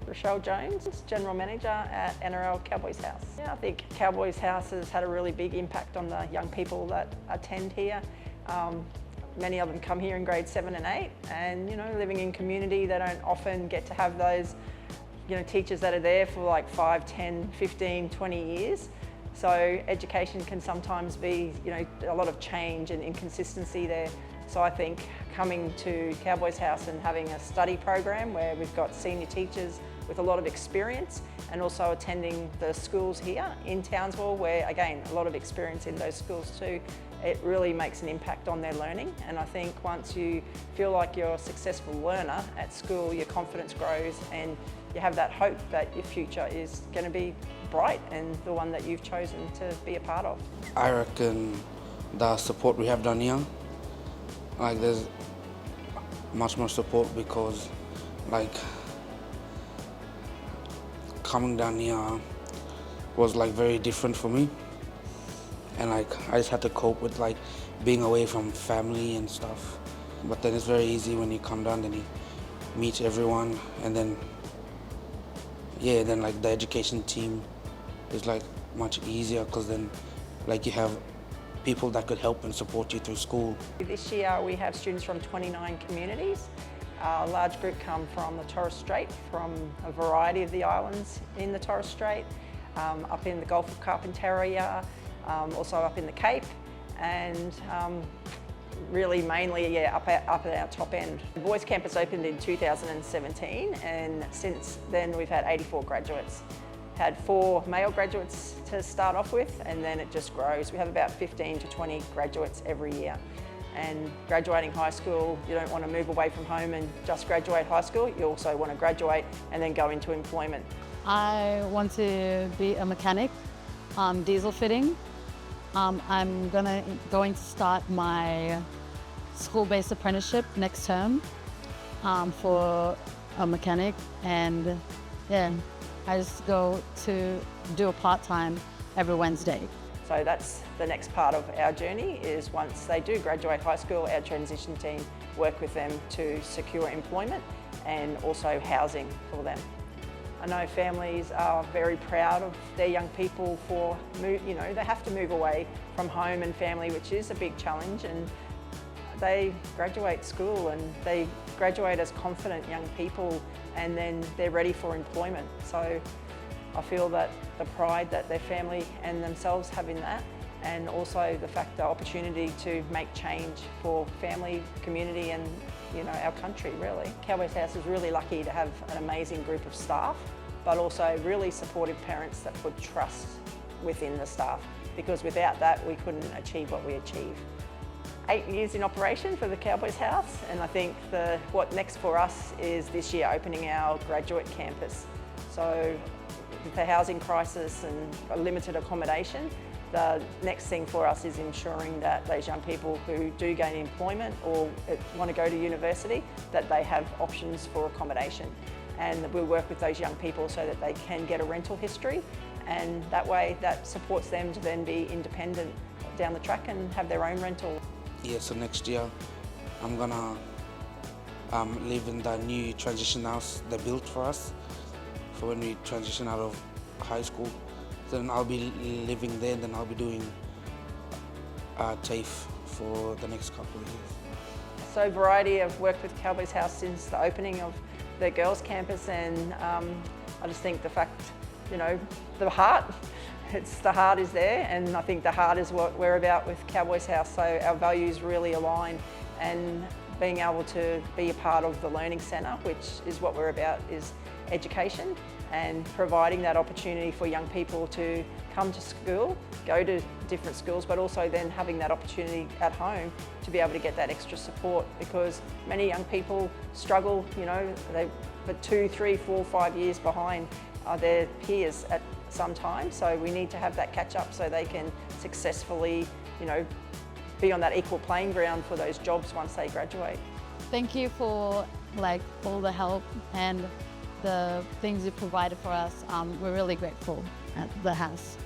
Rochelle Jones, General Manager at NRL Cowboys House. Yeah, I think Cowboys House has had a really big impact on the young people that attend here. Many of them come here in grade 7 and 8 and, living in community, they don't often get to have those, teachers that are there for like 5, 10, 15, 20 years. So education can sometimes be, a lot of change and inconsistency there. So I think coming to Cowboys House and having a study program where we've got senior teachers with a lot of experience and also attending the schools here in Townsville where, again, a lot of experience in those schools too, it really makes an impact on their learning. And I think once you feel like you're a successful learner at school, your confidence grows and you have that hope that your future is going to be bright and the one that you've chosen to be a part of. I reckon the support we have done here, there's much more support because coming down here was very different for me, and I just had to cope with being away from family and stuff. But then it's very easy when you come down, then you meet everyone, and then the education team is much easier because then you have people that could help and support you through school. This year we have students from 29 communities. A large group come from the Torres Strait, from a variety of the islands in the Torres Strait, up in the Gulf of Carpentaria, also up in the Cape, and really mainly up at our top end. The boys campus opened in 2017 and since then we've had 84 graduates. Had 4 male graduates to start off with and then it just grows. We have about 15 to 20 graduates every year. And graduating high school, you don't want to move away from home and just graduate high school. You also want to graduate and then go into employment. I want to be a mechanic, diesel fitting. I'm going to start my school-based apprenticeship next term for a mechanic, and I just go to do a part-time every Wednesday. So that's the next part of our journey is once they do graduate high school, our transition team work with them to secure employment and also housing for them. I know families are very proud of their young people for, they have to move away from home and family, which is a big challenge, and they graduate school and they graduate as confident young people and then they're ready for employment. So I feel that the pride that their family and themselves have in that, and also the opportunity to make change for family, community and our country really. Cowboys House is really lucky to have an amazing group of staff, but also really supportive parents that put trust within the staff, because without that we couldn't achieve what we achieve. 8 years in operation for the Cowboys House, and I think what next for us is this year opening our graduate campus. So with the housing crisis and a limited accommodation, the next thing for us is ensuring that those young people who do gain employment or want to go to university, that they have options for accommodation. And we'll work with those young people so that they can get a rental history, and that way that supports them to then be independent down the track and have their own rental. Yeah, so next year I'm gonna live in the new transition house they built for us for when we transition out of high school. Then I'll be living there and then I'll be doing TAFE for the next couple of years. So variety of work with Cowboys House since the opening of the girls campus, and I just think the fact, the heart, the heart is there, and I think the heart is what we're about with Cowboys House. So our values really align, and being able to be a part of the Learning Centre, which is what we're about, is education and providing that opportunity for young people to come to school, go to different schools, but also then having that opportunity at home to be able to get that extra support, because many young people struggle, they're 2, 3, 4, 5 years behind their peers at some time. So we need to have that catch up so they can successfully, be on that equal playing ground for those jobs once they graduate. Thank you for all the help and the things you provided for us. We're really grateful at the house.